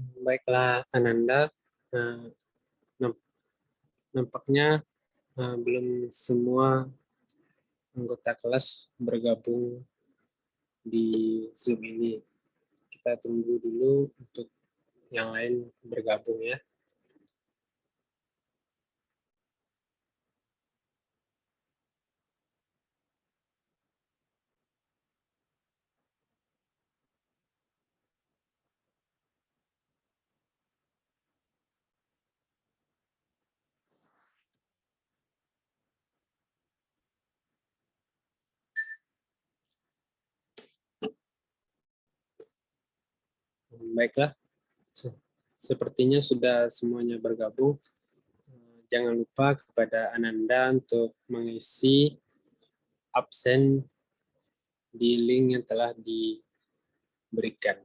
Baiklah Ananda, eh, nampaknya belum semua anggota kelas bergabung di Zoom ini. Kita tunggu dulu untuk yang lain bergabung ya. Baiklah, sepertinya sudah semuanya bergabung. Jangan lupa kepada Ananda untuk mengisi absen di link yang telah diberikan.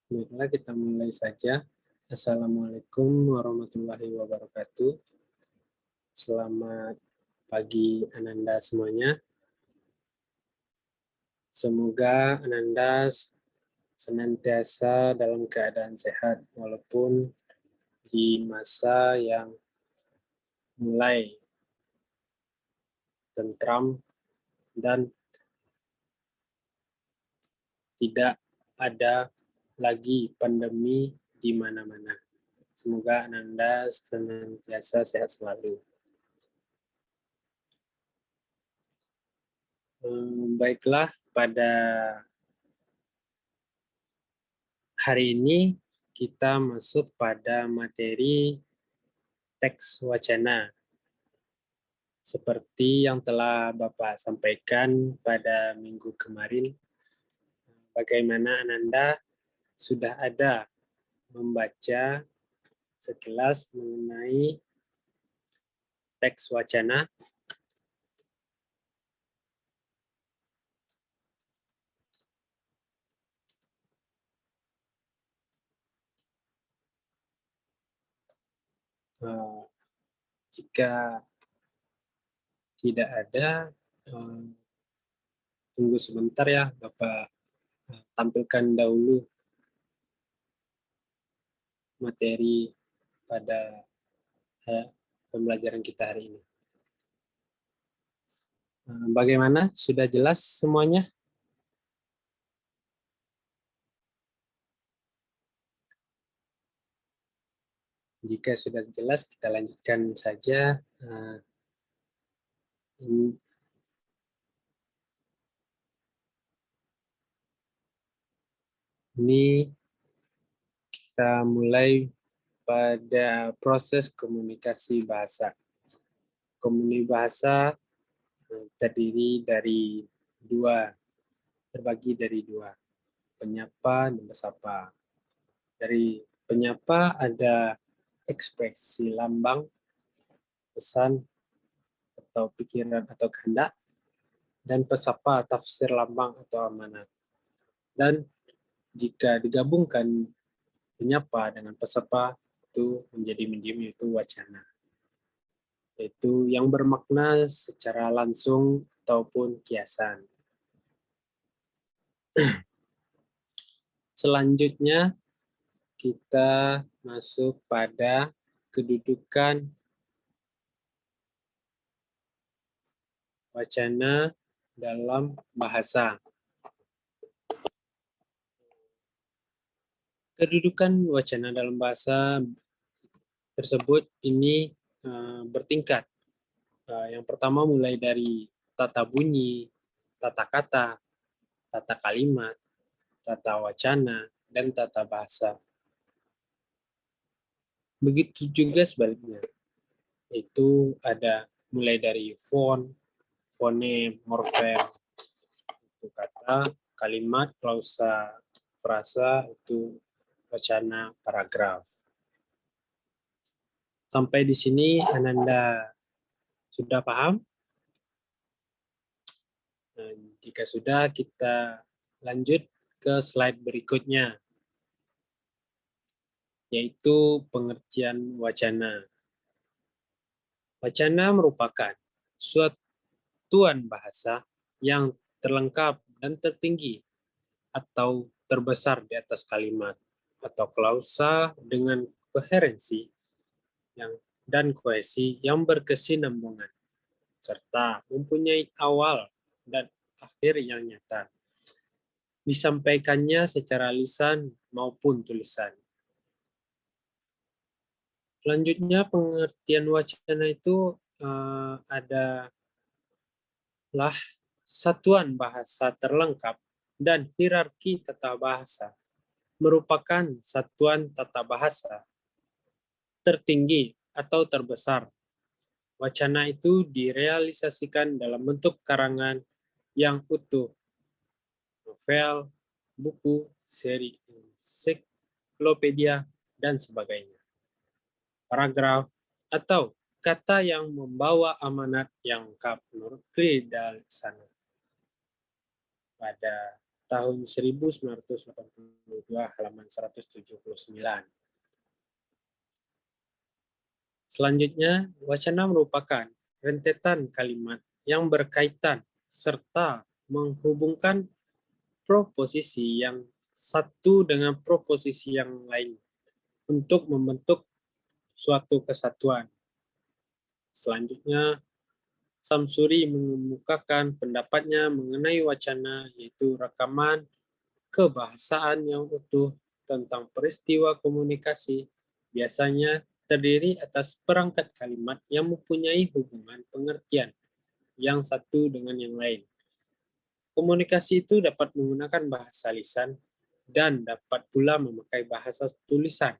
Baiklah, kita mulai saja. Assalamualaikum warahmatullahi wabarakatuh. Selamat pagi Ananda semuanya. Semoga Ananda senantiasa dalam keadaan sehat walaupun di masa yang mulai tentram dan tidak ada lagi pandemi di mana-mana. Semoga Ananda senantiasa sehat selalu. Baiklah, pada hari ini kita masuk pada materi teks wacana. Seperti yang telah Bapak sampaikan pada minggu kemarin, bagaimana Ananda sudah ada membaca sekilas mengenai teks wacana. Jika tidak ada, tunggu sebentar ya, Bapak tampilkan dahulu materi pada pembelajaran kita hari ini. Bagaimana? Sudah jelas semuanya? Jika sudah jelas, kita lanjutkan saja. Ini kita mulai pada proses komunikasi bahasa. Komunikasi bahasa terbagi dari dua, penyapa dan pesapa. Dari penyapa ada ekspresi lambang, pesan, atau pikiran atau kehendak, dan pesapa tafsir lambang atau amanat. Dan jika digabungkan penyapa dengan pesapa, itu menjadi medium, yaitu wacana. Yaitu yang bermakna secara langsung ataupun kiasan. Selanjutnya, kita masuk pada kedudukan wacana dalam bahasa. Kedudukan wacana dalam bahasa tersebut ini bertingkat. Yang pertama mulai dari tata bunyi, tata kata, tata kalimat, tata wacana, dan tata bahasa. Begitu juga sebaliknya. Itu ada mulai dari font, fonem, morfem, itu kata, kalimat, klausa, frasa, itu wacana, paragraf. Sampai di sini Ananda sudah paham? Nah, jika sudah, kita lanjut ke slide berikutnya, yaitu pengertian wacana. Wacana merupakan suatuan bahasa yang terlengkap dan tertinggi atau terbesar di atas kalimat, atau klausa dengan koherensi dan kohesi yang berkesinambungan, serta mempunyai awal dan akhir yang nyata. Disampaikannya secara lisan maupun tulisan. Selanjutnya, pengertian wacana itu adalah satuan bahasa terlengkap dan hierarki tata bahasa, merupakan satuan tata bahasa tertinggi atau terbesar. Wacana itu direalisasikan dalam bentuk karangan yang utuh, novel, buku, seri ensiklopedia, dan sebagainya. Paragraf atau kata yang membawa amanat yang lengkap menurut dari sana. Pada tahun 1982 halaman 179. Selanjutnya, wacana merupakan rentetan kalimat yang berkaitan serta menghubungkan proposisi yang satu dengan proposisi yang lain untuk membentuk suatu kesatuan. Selanjutnya, Samsuri mengemukakan pendapatnya mengenai wacana, yaitu rekaman kebahasaan yang utuh tentang peristiwa komunikasi biasanya terdiri atas perangkat kalimat yang mempunyai hubungan pengertian yang satu dengan yang lain. Komunikasi itu dapat menggunakan bahasa lisan dan dapat pula memakai bahasa tulisan.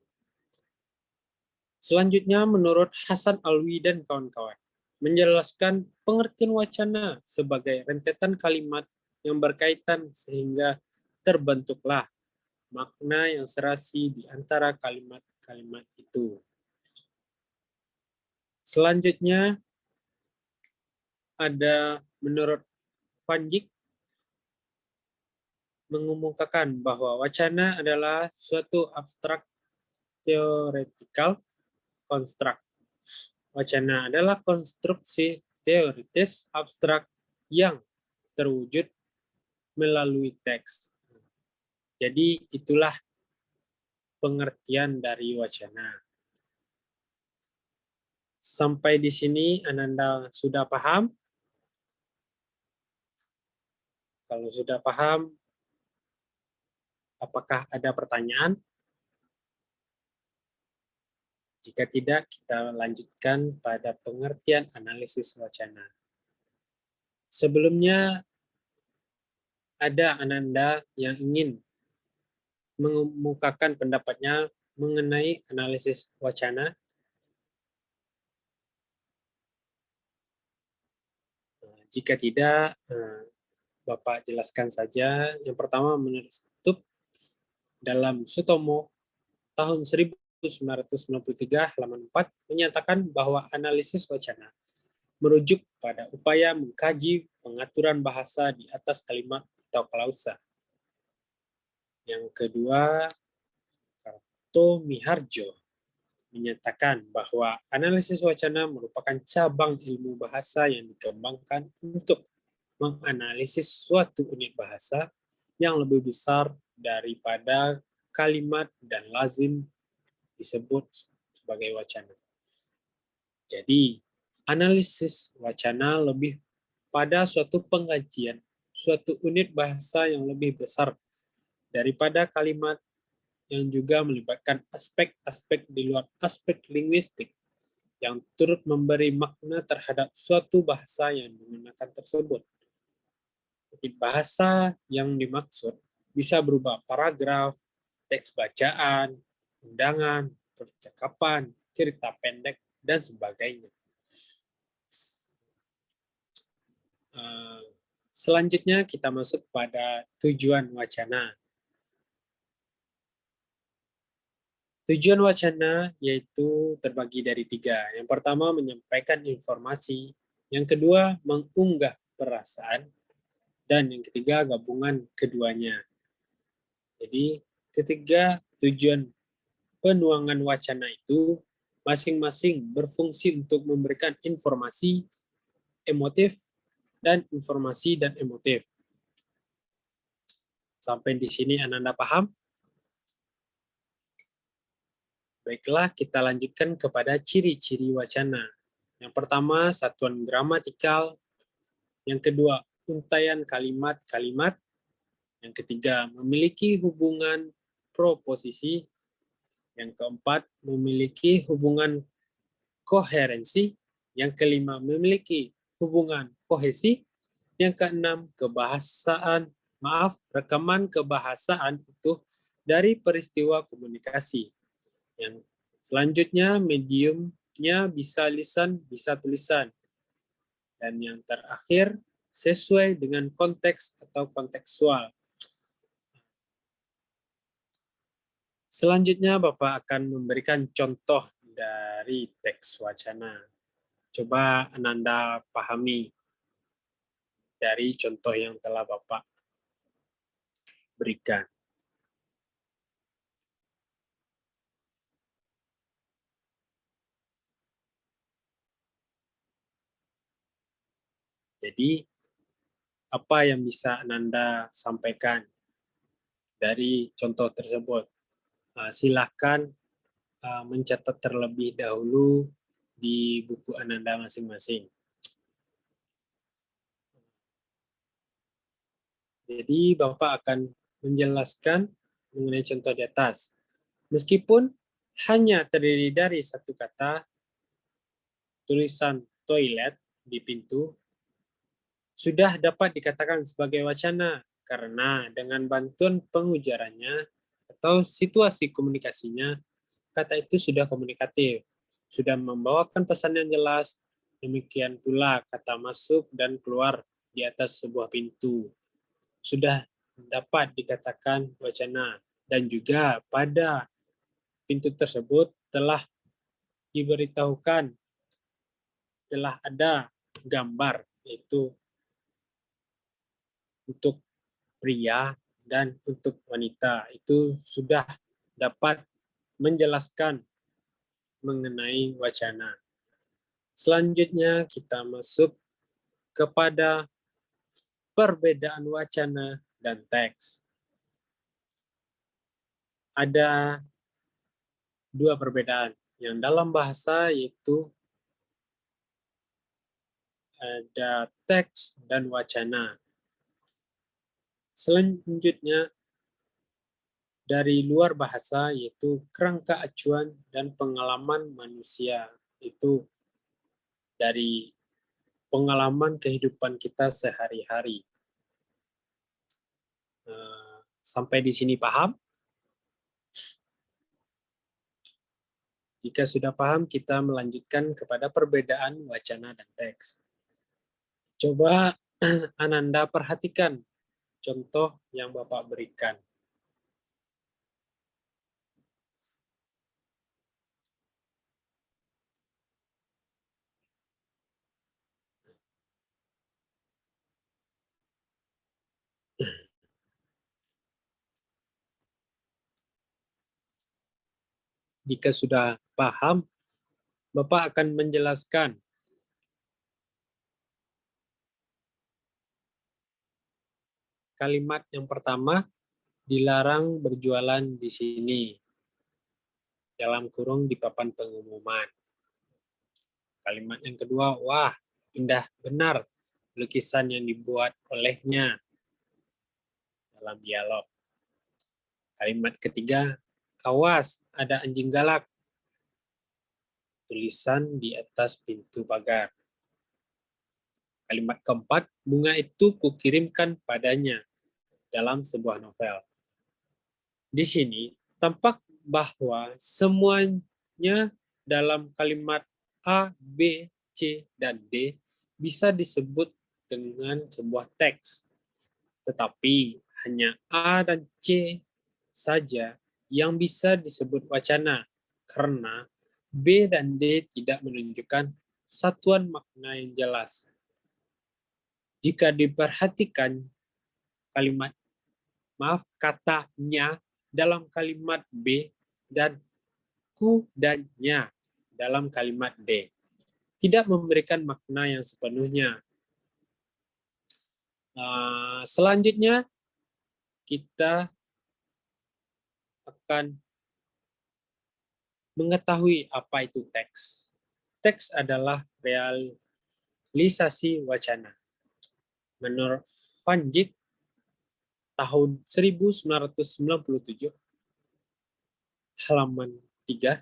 Selanjutnya, menurut Hasan Alwi dan kawan-kawan, menjelaskan pengertian wacana sebagai rentetan kalimat yang berkaitan sehingga terbentuklah makna yang serasi di antara kalimat-kalimat itu. Selanjutnya, ada menurut Van Dijk mengemukakan bahwa wacana adalah suatu abstrak theoretical construct. Wacana adalah konstruksi teoritis abstrak yang terwujud melalui teks. Jadi itulah pengertian dari wacana. Sampai di sini Ananda sudah paham? Kalau sudah paham, apakah ada pertanyaan? Jika tidak, kita lanjutkan pada pengertian analisis wacana. Sebelumnya, ada Ananda yang ingin mengemukakan pendapatnya mengenai analisis wacana. Jika tidak, Bapak jelaskan saja. Yang pertama, menurut Stubb dalam Sutomo tahun 1993 halaman 4 menyatakan bahwa analisis wacana merujuk pada upaya mengkaji pengaturan bahasa di atas kalimat atau klausa. Yang kedua, Karto Miharjo menyatakan bahwa analisis wacana merupakan cabang ilmu bahasa yang dikembangkan untuk menganalisis suatu unit bahasa yang lebih besar daripada kalimat dan lazim disebut sebagai wacana. Jadi, analisis wacana lebih pada suatu pengkajian suatu unit bahasa yang lebih besar daripada kalimat, yang juga melibatkan aspek-aspek di luar aspek linguistik yang turut memberi makna terhadap suatu bahasa yang digunakan tersebut. Unit bahasa yang dimaksud bisa berupa paragraf, teks bacaan, undangan, percakapan, cerita pendek, dan sebagainya. Selanjutnya kita masuk pada tujuan wacana. Tujuan wacana yaitu terbagi dari 3. Yang pertama, menyampaikan informasi. Yang kedua, mengunggah perasaan. Dan yang ketiga, gabungan keduanya. Jadi, ketiga tujuan penuangan wacana itu masing-masing berfungsi untuk memberikan informasi, emotif, dan informasi dan emotif. Sampai di sini Ananda paham? Baiklah, kita lanjutkan kepada ciri-ciri wacana. Yang pertama, satuan gramatikal. Yang kedua, untaian kalimat-kalimat. Yang ketiga, memiliki hubungan proposisi. Yang keempat, memiliki hubungan koherensi. Yang kelima, memiliki hubungan kohesi. Yang keenam, rekaman kebahasaan utuh dari peristiwa komunikasi. Yang selanjutnya, mediumnya bisa lisan, bisa tulisan. Dan yang terakhir, sesuai dengan konteks atau kontekstual. Selanjutnya, Bapak akan memberikan contoh dari teks wacana. Coba Ananda pahami dari contoh yang telah Bapak berikan. Jadi, apa yang bisa Ananda sampaikan dari contoh tersebut? Silakan mencatat terlebih dahulu di buku Ananda masing-masing. Jadi, Bapak akan menjelaskan mengenai contoh di atas. Meskipun hanya terdiri dari satu kata, tulisan toilet di pintu sudah dapat dikatakan sebagai wacana karena dengan bantuan pengujarannya atau situasi komunikasinya, kata itu sudah komunikatif, sudah membawakan pesan yang jelas. Demikian pula kata masuk dan keluar di atas sebuah pintu sudah dapat dikatakan wacana, dan juga pada pintu tersebut telah diberitahukan telah ada gambar, yaitu untuk pria dan untuk wanita. Itu sudah dapat menjelaskan mengenai wacana. Selanjutnya kita masuk kepada perbedaan wacana dan teks. Ada dua perbedaan yang dalam bahasa, yaitu ada teks dan wacana. Selanjutnya dari luar bahasa, yaitu kerangka acuan dan pengalaman manusia. Itu dari pengalaman kehidupan kita sehari-hari. Sampai di sini paham? Jika sudah paham, kita melanjutkan kepada perbedaan wacana dan teks. Coba Ananda perhatikan contoh yang Bapak berikan. Jika sudah paham, Bapak akan menjelaskan kalimat yang pertama, dilarang berjualan di sini, dalam kurung di papan pengumuman. Kalimat yang kedua, wah, indah benar lukisan yang dibuat olehnya, dalam dialog. Kalimat ketiga, awas, ada anjing galak, tulisan di atas pintu pagar. Kalimat keempat, bunga itu kukirimkan padanya, dalam sebuah novel. Di sini tampak bahwa semuanya dalam kalimat A, B, C, dan D bisa disebut dengan sebuah teks. Tetapi hanya A dan C saja yang bisa disebut wacana, karena B dan D tidak menunjukkan satuan makna yang jelas. Jika diperhatikan katanya dalam kalimat B dan ku dan nya dalam kalimat D tidak memberikan makna yang sepenuhnya. Selanjutnya kita akan mengetahui apa itu teks. Teks adalah realisasi wacana. Menurut Van Dijk tahun 1997, halaman 3,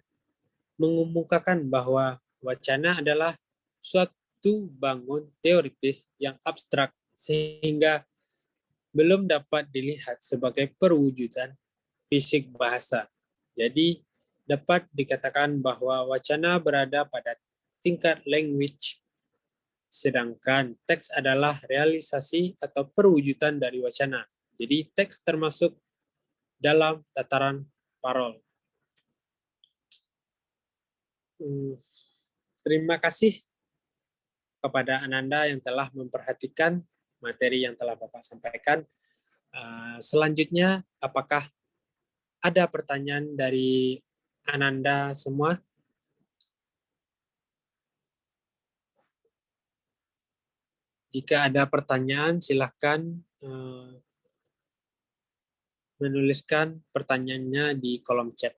mengemukakan bahwa wacana adalah suatu bangun teoritis yang abstrak sehingga belum dapat dilihat sebagai perwujudan fisik bahasa. Jadi, dapat dikatakan bahwa wacana berada pada tingkat language, sedangkan teks adalah realisasi atau perwujudan dari wacana. Jadi, teks termasuk dalam tataran parol. Terima kasih kepada Ananda yang telah memperhatikan materi yang telah Bapak sampaikan. Selanjutnya, apakah ada pertanyaan dari Ananda semua? Jika ada pertanyaan, silakan menuliskan pertanyaannya di kolom chat.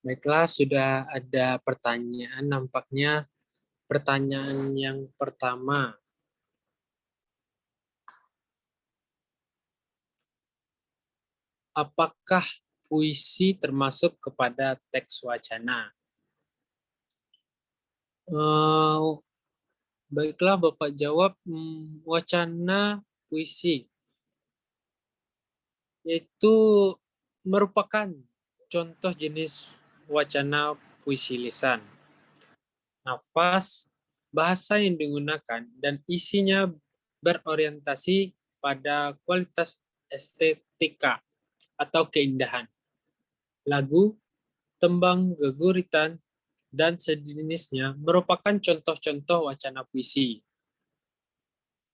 Baiklah, sudah ada pertanyaan nampaknya. Pertanyaan yang pertama, apakah puisi termasuk kepada teks wacana? Baiklah, Bapak jawab. Wacana puisi itu merupakan contoh jenis wacana puisi lisan. Nafas, bahasa yang digunakan, dan isinya berorientasi pada kualitas estetika atau keindahan. Lagu, tembang, geguritan, dan sejenisnya merupakan contoh-contoh wacana puisi.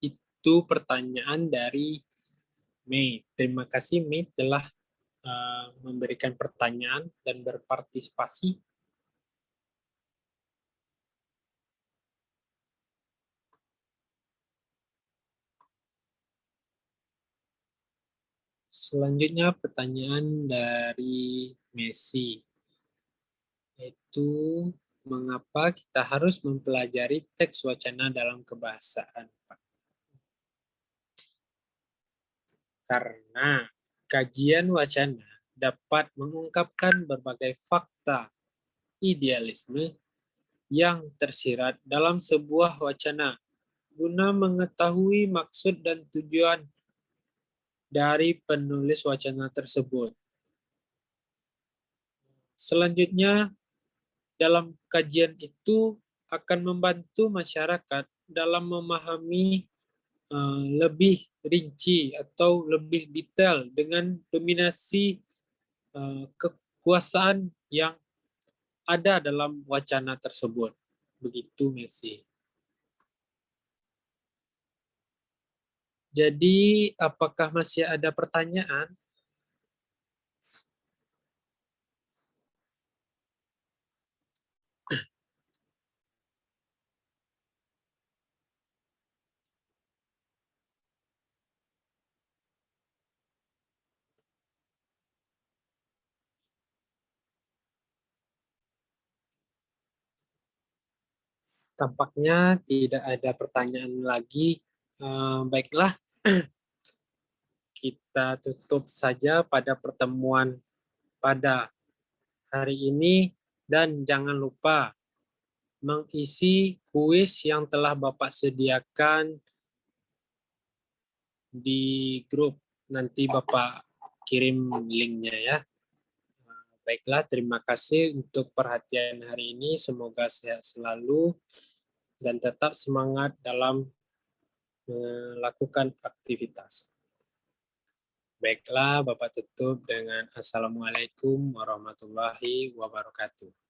Itu pertanyaan dari Mei. Terima kasih Mei telah memberikan pertanyaan dan berpartisipasi. Selanjutnya pertanyaan dari Messi, yaitu mengapa kita harus mempelajari teks wacana dalam kebahasaan? Karena kajian wacana dapat mengungkapkan berbagai fakta idealisme yang tersirat dalam sebuah wacana guna mengetahui maksud dan tujuan dari penulis wacana tersebut. Selanjutnya, dalam kajian itu akan membantu masyarakat dalam memahami lebih rinci atau lebih detail dengan dominasi kekuasaan yang ada dalam wacana tersebut. Begitu, Messi. Jadi, apakah masih ada pertanyaan? Tampaknya tidak ada pertanyaan lagi. Baiklah, kita tutup saja pada pertemuan pada hari ini dan jangan lupa mengisi kuis yang telah Bapak sediakan di grup. Nanti Bapak kirim linknya ya. Baiklah, terima kasih untuk perhatian hari ini. Semoga sehat selalu dan tetap semangat dalam melakukan aktivitas. Baiklah, Bapak tutup dengan Assalamualaikum warahmatullahi wabarakatuh.